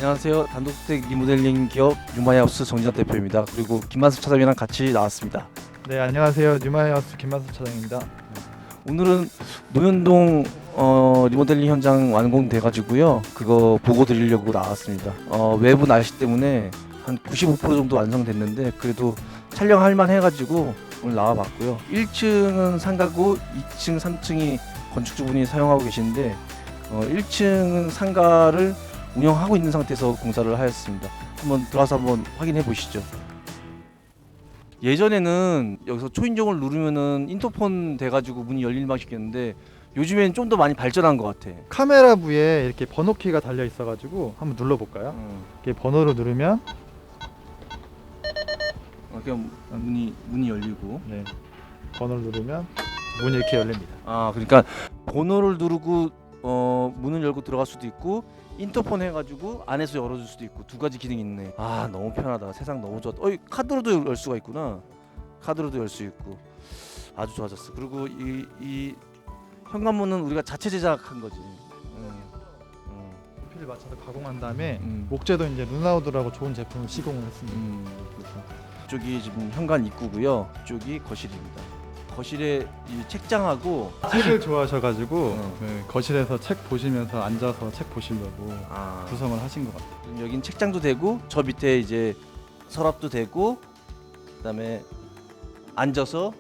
안녕하세요. 단독주택 리모델링 기업 뉴마이하우스 정진환 대표입니다. 그리고 김만섭 차장이랑 같이 나왔습니다. 네, 안녕하세요. 뉴마이하우스 김만섭 차장입니다. 오늘은 노현동 리모델링 현장 완공돼가지고요. 그거 보고 드리려고 나왔습니다. 외부 날씨 때문에 한 95% 정도 완성됐는데 그래도 촬영할 만 해가지고 오늘 나와봤고요. 1층은 상가고 2층, 3층이 건축주분이 사용하고 계신데 1층은 상가를 운영하고 있는 상태에서 공사를 하였습니다. 한번 들어와서 한번 확인해 보시죠. 예전에는 여기서 초인종을 누르면은 인터폰 돼가지고 문이 열리는 방식이었는데 요즘엔 좀 더 많이 발전한 것 같아. 카메라 부에 이렇게 번호키가 달려 있어가지고 한번 눌러볼까요? 이렇게 번호를 누르면 그냥 문이 열리고. 네, 번호를 누르면 문이 이렇게 열립니다. 그러니까 번호를 누르고 문을 열고 들어갈 수도 있고 인터폰 해가지고 안에서 열어줄 수도 있고 두 가지 기능이 있네. 너무 편하다. 세상 너무 좋았다. 카드로도 열 수가 있구나. 카드로도 열 수 있고 아주 좋아졌어. 그리고 이 현관문은 우리가 자체 제작한 거지. 필을 맞춰서 가공한 다음에 음. 목재도 이제 루나우드라고 좋은 제품을 시공을 했습니다. 이쪽이 지금 현관 입구고요. 이쪽이 거실입니다. 거실에 이 책장하고 책을 좋아하셔가지고 어. 거실에서 책 보시면서 앉아서 책 보시려고 구성을 하신 것 같아요. 지금 여긴 책장도 되고 저 밑에 이제 서랍도 되고 그다음에 앉아서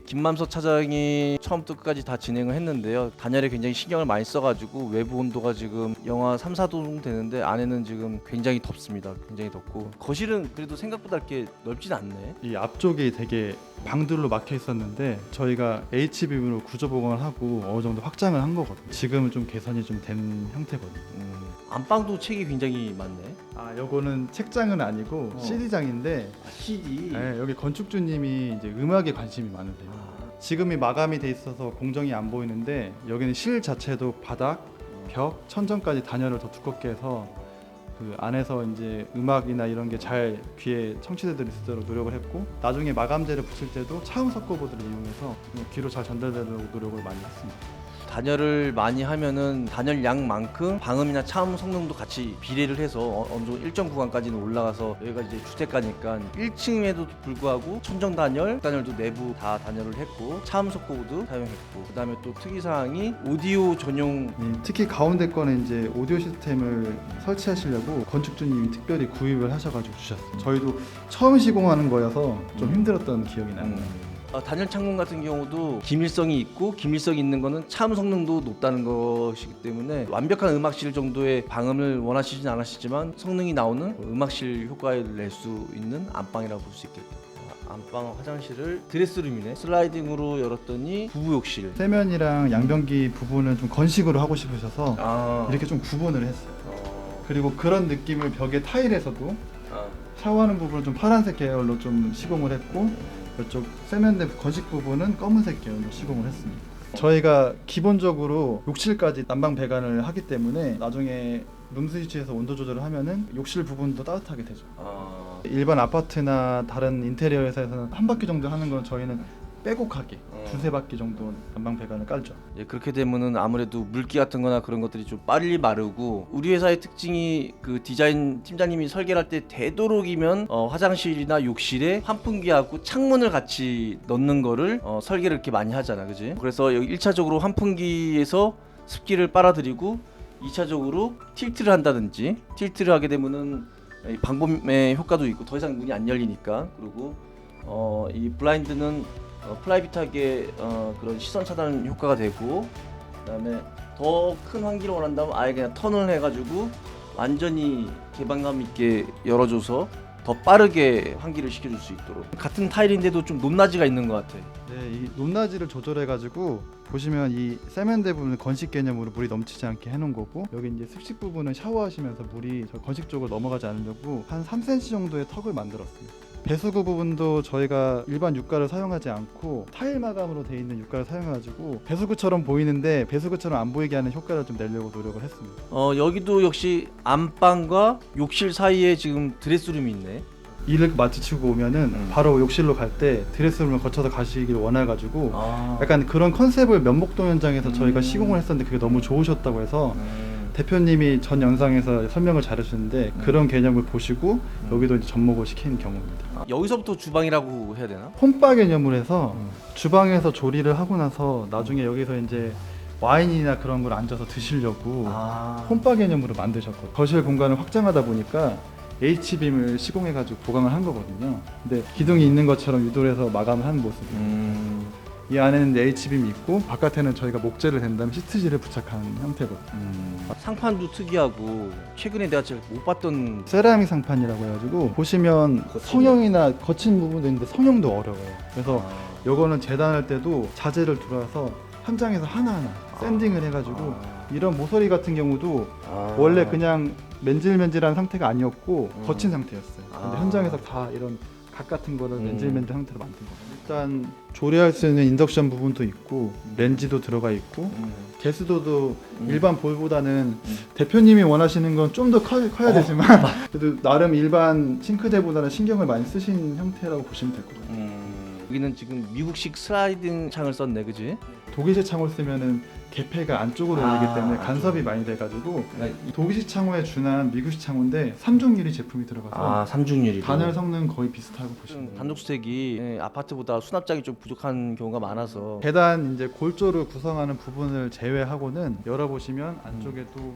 김만섭 차장이 처음부터 끝까지 다 진행을 했는데요. 단열에 굉장히 신경을 많이 써가지고 외부 온도가 지금 영하 3, 4도 되는데 안에는 지금 굉장히 덥습니다. 굉장히 덥고 거실은 그래도 생각보다 이렇게 넓진 않네. 이 앞쪽이 되게 방들로 막혀 있었는데 저희가 H빔으로 구조 보강을 하고 어느 정도 확장을 한 거거든요. 지금은 좀 개선이 좀 된 형태거든요. 안방도 책이 굉장히 많네. 요거는 책장은 아니고 CD장인데 CD. 네, 여기 건축주님이 이제 음악에 관심이 많으세요. 지금이 마감이 돼 있어서 공정이 안 보이는데 여기는 실 자체도 바닥, 벽, 천정까지 단열을 더 두껍게 해서 그 안에서 이제 음악이나 이런 게 잘 귀에 청취자들이 있도록 노력을 했고 나중에 마감재를 붙일 때도 차음 석고보드를 이용해서 귀로 잘 전달되도록 노력을 많이 했습니다. 단열을 많이 하면은 단열 양만큼 방음이나 차음 성능도 같이 비례를 해서 어느 정도 일정 구간까지는 올라가서 여기가 이제 주택가니까 1층에도 불구하고 천정 단열도 내부 다 단열을 했고 차음 석고도 사용했고 그다음에 또 특이사항이 오디오 전용 특히 가운데 거는 이제 오디오 시스템을 설치하시려고 건축주님이 특별히 구입을 하셔가지고 주셨어요. 저희도 처음 시공하는 거여서 좀 힘들었던 기억이 나요. 단열 창문 같은 경우도 기밀성이 있고 기밀성이 있는 거는 차음 성능도 높다는 것이기 때문에 완벽한 음악실 정도의 방음을 원하시진 않으시지만 성능이 나오는 음악실 효과를 낼 수 있는 안방이라고 볼 수 있겠다. 안방 화장실을 드레스룸이네. 슬라이딩으로 열었더니 부부 욕실. 세면이랑 양변기 부분은 좀 건식으로 하고 싶으셔서 이렇게 좀 구분을 했어요. 그리고 그런 느낌을 벽에 타일에서도 샤워하는 부분은 좀 파란색 계열로 좀 시공을 했고 이쪽 세면대 건식 부분은 검은색 계열로 시공을 했습니다. 저희가 기본적으로 욕실까지 난방 배관을 하기 때문에 나중에 룸스위치에서 온도 조절을 하면은 욕실 부분도 따뜻하게 되죠. 일반 아파트나 다른 인테리어 회사에서는 한 바퀴 정도 하는 건 저희는 빼곡하게 두세 바퀴 정도 난방 배관을 깔죠. 그렇게 되면은 아무래도 물기 같은 거나 그런 것들이 좀 빨리 마르고 우리 회사의 특징이 그 디자인 팀장님이 설계를 할 때 되도록이면 화장실이나 욕실에 환풍기하고 창문을 같이 넣는 거를 설계를 이렇게 많이 하잖아. 그지? 그래서 여기 1차적으로 환풍기에서 습기를 빨아들이고 2차적으로 틸트를 한다든지 틸트를 하게 되면은 방범의 효과도 있고 더 이상 문이 안 열리니까. 그리고 이 블라인드는 프라이빗하게 그런 시선 차단 효과가 되고 그다음에 더 큰 환기를 원한다면 아예 그냥 턴을 해가지고 완전히 개방감 있게 열어줘서 더 빠르게 환기를 시켜줄 수 있도록. 같은 타일인데도 좀 높낮이가 있는 것 같아. 네, 이 높낮이를 조절해가지고 보시면 이 세면대 부분은 건식 개념으로 물이 넘치지 않게 해놓은 거고 여기 이제 습식 부분은 샤워하시면서 물이 저 건식 쪽으로 넘어가지 않으려고 한 3cm 정도의 턱을 만들었습니다. 배수구 부분도 저희가 일반 유가를 사용하지 않고 타일 마감으로 되어 있는 유가를 사용해가지고 배수구처럼 보이는데 배수구처럼 안 보이게 하는 효과를 좀 내려고 노력을 했습니다. 여기도 역시 안방과 욕실 사이에 지금 드레스룸이 있네. 일을 마치고 오면은 바로 욕실로 갈 때 드레스룸을 거쳐서 가시길 원해가지고 약간 그런 컨셉을 면목동 현장에서 저희가 시공을 했었는데 그게 너무 좋으셨다고 해서 대표님이 전 영상에서 설명을 잘해주는데 그런 개념을 보시고 여기도 이제 접목을 시키는 경우입니다. 여기서부터 주방이라고 해야 되나? 홈바 개념으로 해서 주방에서 조리를 하고 나서 나중에 여기서 이제 와인이나 그런 걸 앉아서 드시려고 홈바 개념으로 만드셨거든요. 거실 공간을 확장하다 보니까 H빔을 시공해가지고 보강을 한 거거든요. 근데 기둥이 있는 것처럼 유도를 해서 마감을 한 모습이에요. 이 안에는 H빔이 있고 바깥에는 저희가 목재를 댄 다음에 시트지를 부착한 형태거든요. 상판도 특이하고 최근에 내가 잘 못 봤던 세라믹 상판이라고 해가지고 보시면 성형이나 거친 부분도 있는데 성형도 어려워요. 그래서 요거는 재단할 때도 자재를 들어와서 현장에서 하나하나 샌딩을 해가지고 이런 모서리 같은 경우도 원래 그냥 맨질맨질한 상태가 아니었고 거친 상태였어요. 근데 현장에서 다 이런 각 같은 거를 맨질맨질 상태로 만든 거예요. 일단 조리할 수 있는 인덕션 부분도 있고 렌지도 들어가 있고 개수도도 일반 볼보다는 대표님이 원하시는 건 좀 더 커야 되지만 그래도 나름 일반 싱크대보다는 신경을 많이 쓰신 형태라고 보시면 될 것 같아요. 여기는 지금 미국식 슬라이딩 창을 썼네, 그지? 독일식 창호를 쓰면은 개폐가 안쪽으로 열리기 때문에 간섭이 많이 돼가지고 이 독일식 창호에 준한 미국식 창호인데 3중 유리 제품이 들어가서 3중 유리. 단열 성능 거의 비슷하고 보시면 돼요. 단독주택이 아파트보다 수납장이 좀 부족한 경우가 많아서 계단 이제 골조를 구성하는 부분을 제외하고는 열어보시면 안쪽에도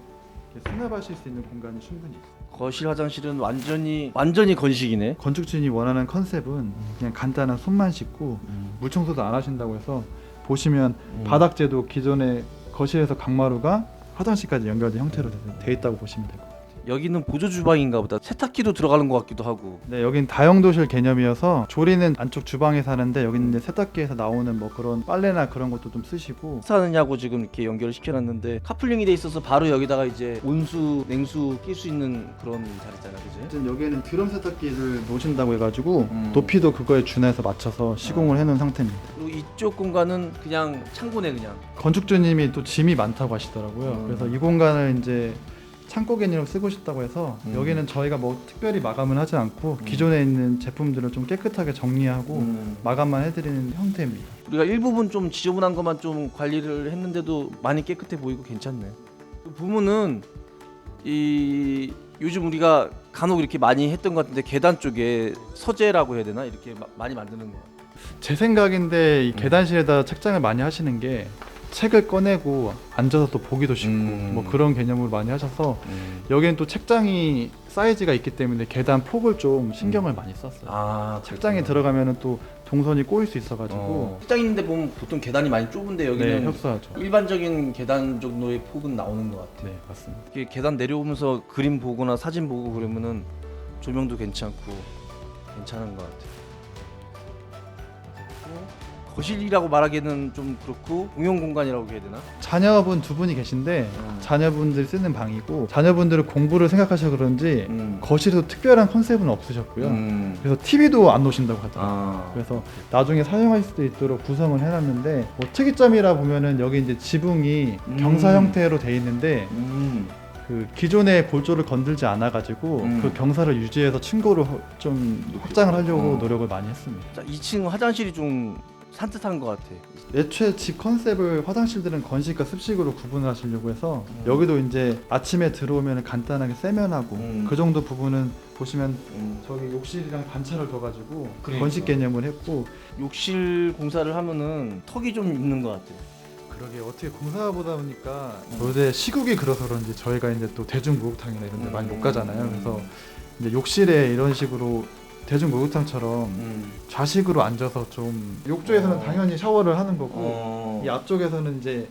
이렇게 수납하실 수 있는 공간이 충분히 있어요. 거실 화장실은 완전히 건식이네. 건축주인이 원하는 컨셉은 그냥 간단한 손만 씻고 물청소도 안 하신다고 해서 보시면 바닥재도 기존의 거실에서 강마루가 화장실까지 연결된 형태로 돼 있다고 보시면 되고. 여기는 보조 주방인가 보다. 세탁기도 들어가는 것 같기도 하고. 네, 여긴 다용도실 개념이어서 조리는 안쪽 주방에서 하는데 여기는 이제 세탁기에서 나오는 뭐 그런 빨래나 그런 것도 좀 쓰시고. 사느냐고 지금 이렇게 연결을 시켜놨는데 카플링이 돼 있어서 바로 여기다가 이제 온수, 냉수 낄 수 있는 그런 자리잖아, 그지? 어쨌든 여기는 드럼 세탁기를 놓으신다고 해가지고 높이도 그거에 준해서 맞춰서 시공을 해놓은 상태입니다. 그리고 이쪽 공간은 그냥 창고네, 그냥. 건축주님이 또 짐이 많다고 하시더라고요. 그래서 이 공간을 이제 창고 개념으로 쓰고 싶다고 해서 여기는 저희가 뭐 특별히 마감을 하지 않고 기존에 있는 제품들을 좀 깨끗하게 정리하고 마감만 해드리는 형태입니다. 우리가 일부분 좀 지저분한 것만 좀 관리를 했는데도 많이 깨끗해 보이고 괜찮네. 그 부분은 이 요즘 우리가 간혹 이렇게 많이 했던 것 같은데 계단 쪽에 서재라고 해야 되나 이렇게 많이 만드는 거. 제 생각인데 이 계단실에다 책장을 많이 하시는 게 책을 꺼내고 앉아서 또 보기도 쉽고 뭐 그런 개념으로 많이 하셔서 여기는 또 책장이 사이즈가 있기 때문에 계단 폭을 좀 신경을 많이 썼어요. 책장에 들어가면은 또 동선이 꼬일 수 있어가지고 책장 있는데 보면 보통 계단이 많이 좁은데 여기는 네, 협소하죠. 일반적인 계단 정도의 폭은 나오는 것 같아. 네, 맞습니다. 이렇게 계단 내려오면서 그림 보거나 사진 보고 그러면은 조명도 괜찮고 괜찮은 것 같아. 거실이라고 말하기는 좀 그렇고 공용 공간이라고 해야 되나? 자녀분 두 분이 계신데 자녀분들 쓰는 방이고 자녀분들은 공부를 생각하셔서 그런지 거실에도 특별한 컨셉은 없으셨고요. 그래서 TV도 안 놓으신다고 하더라고요. 그래서 나중에 사용할 수도 있도록 구성을 해놨는데 뭐 특이점이라 보면은 여기 이제 지붕이 경사 형태로 돼 있는데 그 기존의 골조를 건들지 않아가지고 그 경사를 유지해서 층고를 좀 확장을 하려고 노력을 많이 했습니다. 자, 2층 화장실이 좀 산뜻한 것 같아. 애초에 집 컨셉을 화장실들은 건식과 습식으로 구분을 하시려고 해서 여기도 이제 아침에 들어오면 간단하게 세면하고 그 정도 부분은 보시면 저기 욕실이랑 단차를 둬가지고 건식 개념을 했고 욕실 공사를 하면은 턱이 좀 있는 것 같아. 그러게 어떻게 공사 보다 보니까 요새 시국이 그래서 그런지 저희가 이제 또 대중 목욕탕이나 이런 데 많이 못 가잖아요. 그래서 이제 욕실에 이런 식으로 대중 목욕탕처럼 좌식으로 앉아서 좀 욕조에서는 당연히 샤워를 하는 거고 이 앞쪽에서는 이제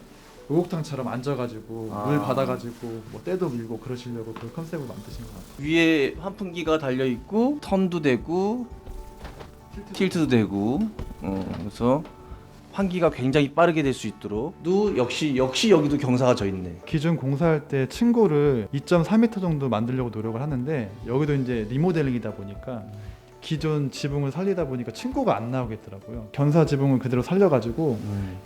목욕탕처럼 앉아가지고 물 받아가지고 뭐 때도 밀고 그러시려고 그 컨셉을 만드신 것 같아요. 위에 환풍기가 달려 있고 턴도 되고 틸트도 되고 그래서 환기가 굉장히 빠르게 될 수 있도록 또 역시 여기도 경사가 져 있네. 기존 공사할 때 층고를 2.4m 정도 만들려고 노력을 하는데 여기도 이제 리모델링이다 보니까 기존 지붕을 살리다 보니까 층고가 안 나오겠더라고요. 견사 지붕을 그대로 살려가지고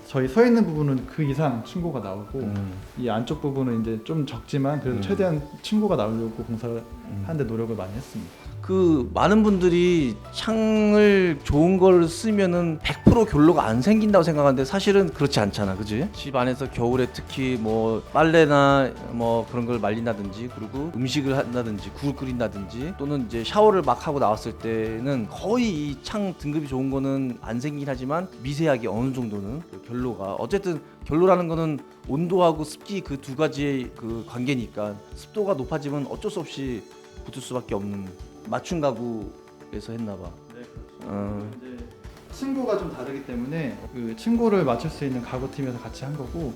저희 서 있는 부분은 그 이상 층고가 나오고 이 안쪽 부분은 이제 좀 적지만 그래도 최대한 층고가 나오려고 공사를 하는데 노력을 많이 했습니다. 그 많은 분들이 창을 좋은 걸 쓰면은 100% 결로가 안 생긴다고 생각하는데 사실은 그렇지 않잖아, 그지? 집 안에서 겨울에 특히 뭐 빨래나 뭐 그런 걸 말린다든지, 그리고 음식을 한다든지, 국을 끓인다든지, 또는 이제 샤워를 막 하고 나왔을 때는 거의 이 창 등급이 좋은 거는 안 생긴 하지만 미세하게 어느 정도는 그 결로가, 어쨌든 결로라는 거는 온도하고 습기 그 두 가지의 그 관계니까 습도가 높아지면 어쩔 수 없이 붙을 수밖에 없는, 맞춤 가구에서 했나 봐. 네, 그렇죠. 이제 층고가 좀 다르기 때문에 그 층고를 맞출 수 있는 가구팀에서 같이 한 거고,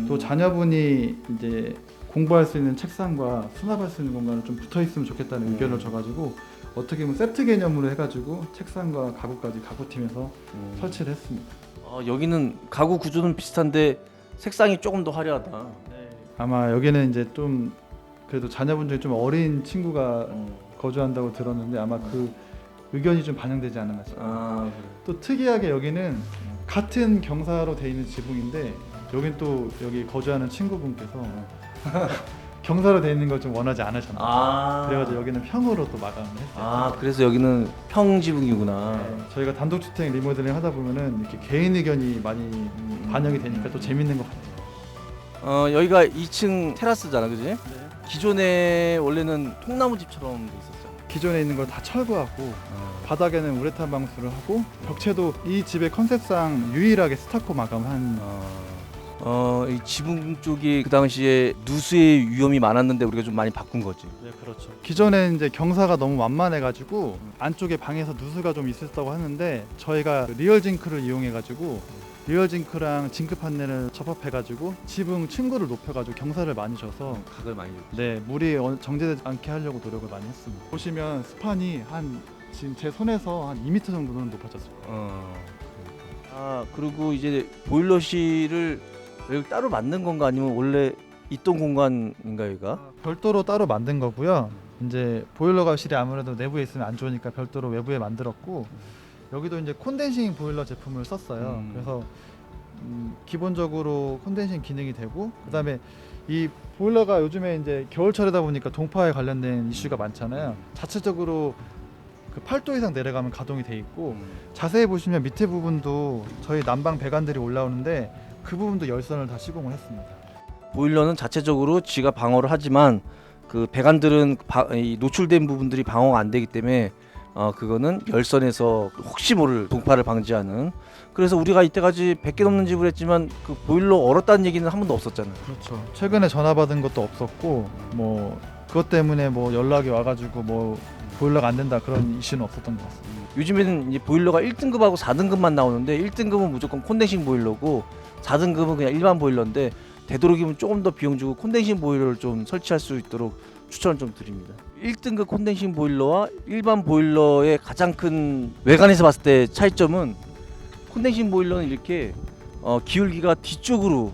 또 자녀분이 이제 공부할 수 있는 책상과 수납할 수 있는 공간을 좀 붙어 있으면 좋겠다는 의견을 줘가지고 어떻게 보면 세트 개념으로 해가지고 책상과 가구까지 가구팀에서 설치를 했습니다. 여기는 가구 구조는 비슷한데 색상이 조금 더 화려하다. 네. 아마 여기는 이제 좀 그래도 자녀분 중에 좀 어린 친구가 거주한다고 들었는데 아마 그 의견이 좀 반영되지 않았나 싶어요. 또 특이하게 여기는 같은 경사로 돼 있는 지붕인데 여긴 또 여기 거주하는 친구분께서 경사로 돼 있는 걸 좀 원하지 않으셨나요. 그래가지고 여기는 평으로 또 마감을 했어요. 그래서 여기는 평 지붕이구나. 네, 저희가 단독주택 리모델링 하다 보면은 이렇게 개인 의견이 많이 반영이 되니까 또 재밌는 것 같아요. 여기가 2층 테라스잖아, 그지? 네. 기존에 원래는 통나무 집처럼 돼 있었죠. 기존에 있는 걸 다 철거하고 바닥에는 우레탄 방수를 하고 벽체도 이 집의 컨셉상 유일하게 스타코 마감한. 이 지붕 쪽이 그 당시에 누수의 위험이 많았는데 우리가 좀 많이 바꾼 거지. 네, 그렇죠. 기존에 이제 경사가 너무 완만해가지고 안쪽에 방에서 누수가 좀 있었다고 하는데 저희가 리얼 징크를 이용해가지고 리얼 징크랑 징크 판넬을 접합해가지고 지붕 층고를 높여가지고 경사를 많이 줘서 각을 많이 줬지. 네, 물이 정제되지 않게 하려고 노력을 많이 했습니다. 보시면 스판이 한 지금 제 손에서 한 2m 정도는 높아졌어요. 그리고 이제 보일러실을 여기 따로 만든 건가 아니면 원래 있던 공간인가 여기가? 별도로 따로 만든 거고요. 이제 보일러실이 아무래도 내부에 있으면 안 좋으니까 별도로 외부에 만들었고, 여기도 이제 콘덴싱 보일러 제품을 썼어요. 그래서 기본적으로 콘덴싱 기능이 되고, 그다음에 이 보일러가 요즘에 이제 겨울철이다 보니까 동파에 관련된 이슈가 많잖아요. 자체적으로 그 8도 이상 내려가면 가동이 돼 있고, 자세히 보시면 밑에 부분도 저희 난방 배관들이 올라오는데 그 부분도 열선을 다 시공을 했습니다. 보일러는 자체적으로 지가 방어를 하지만 그 배관들은 이 노출된 부분들이 방어가 안 되기 때문에 그거는 열선에서 혹시 모를 동파를 방지하는. 그래서 우리가 이때까지 100개 넘는 집을 했지만 그 보일러 얼었다는 얘기는 한 번도 없었잖아요. 그렇죠. 최근에 전화 받은 것도 없었고, 뭐 그것 때문에 뭐 연락이 와가지고 뭐 보일러가 안 된다 그런 이슈는 없었던 것 같습니다. 요즘에는 이제 보일러가 1등급하고 4등급만 나오는데 1등급은 무조건 콘덴싱 보일러고 4등급은 그냥 일반 보일러인데 되도록이면 조금 더 비용 주고 콘덴싱 보일러를 좀 설치할 수 있도록 추천을 좀 드립니다. 1등급 콘덴싱 보일러와 일반 보일러의 가장 큰 외관에서 봤을 때 차이점은 콘덴싱 보일러는 이렇게 기울기가 뒤쪽으로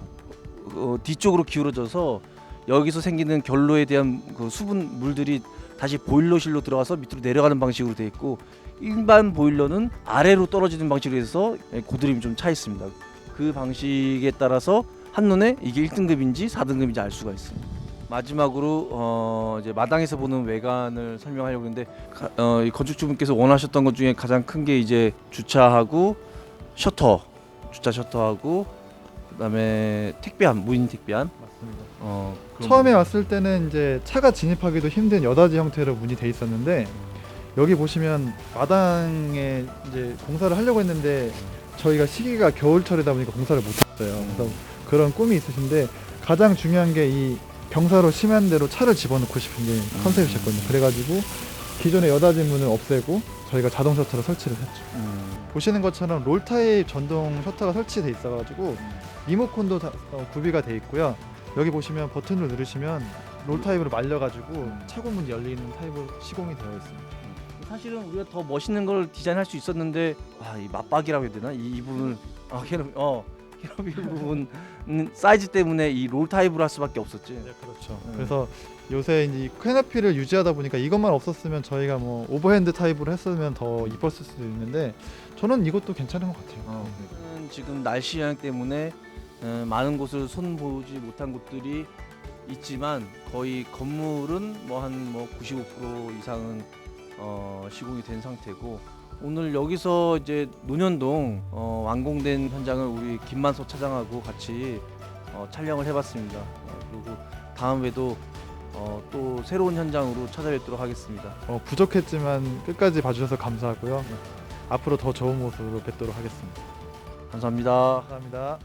기울어져서 여기서 생기는 결로에 대한 그 수분 물들이 다시 보일러실로 들어가서 밑으로 내려가는 방식으로 되어 있고, 일반 보일러는 아래로 떨어지는 방식으로 해서 고드름이 좀 차 있습니다. 그 방식에 따라서 한눈에 이게 1등급인지 4등급인지 알 수가 있습니다. 마지막으로 이제 마당에서 보는 외관을 설명하려고 했는데 이 건축주분께서 원하셨던 것 중에 가장 큰 게 이제 주차하고 주차 셔터하고 그다음에 택배함, 무인 택배함. 맞습니다. 처음에 왔을 때는 이제 차가 진입하기도 힘든 여닫이 형태로 문이 돼 있었는데, 여기 보시면 마당에 이제 공사를 하려고 했는데 저희가 시기가 겨울철이다 보니까 공사를 못했어요. 그래서 그런 꿈이 있으신데 가장 중요한 게 이 경사로 심한 대로 차를 집어넣고 싶은 게 컨셉이셨거든요. 그래가지고 기존의 여닫이 문을 없애고 저희가 자동 셔터를 설치를 했죠. 보시는 것처럼 롤 타입 전동 셔터가 설치돼 있어가지고 리모컨도 구비가 돼 있고요. 여기 보시면 버튼을 누르시면 롤 타입으로 말려가지고 차고문이 열리는 타입으로 시공이 되어 있습니다. 사실은 우리가 더 멋있는 걸 디자인할 수 있었는데 이 맞박이라고 해야 되나? 이 부분을 캐러비 부분 사이즈 때문에 이 롤 타입으로 할 수밖에 없었지. 네, 그렇죠. 그래서 요새 이제 캐너피를 유지하다 보니까 이것만 없었으면 저희가 뭐 오버핸드 타입으로 했으면 더 이뻤을 수도 있는데 저는 이것도 괜찮은 것 같아요. 지금 날씨 영향 때문에 많은 곳을 손보지 못한 곳들이 있지만 거의 건물은 뭐 한 95% 이상은 시공이 된 상태고 오늘 여기서 이제 논현동 완공된 현장을 우리 김만석 차장하고 같이 촬영을 해봤습니다. 그리고 다음에도 또 새로운 현장으로 찾아뵙도록 하겠습니다. 부족했지만 끝까지 봐주셔서 감사하고요. 앞으로 더 좋은 모습으로 뵙도록 하겠습니다. 감사합니다. 감사합니다.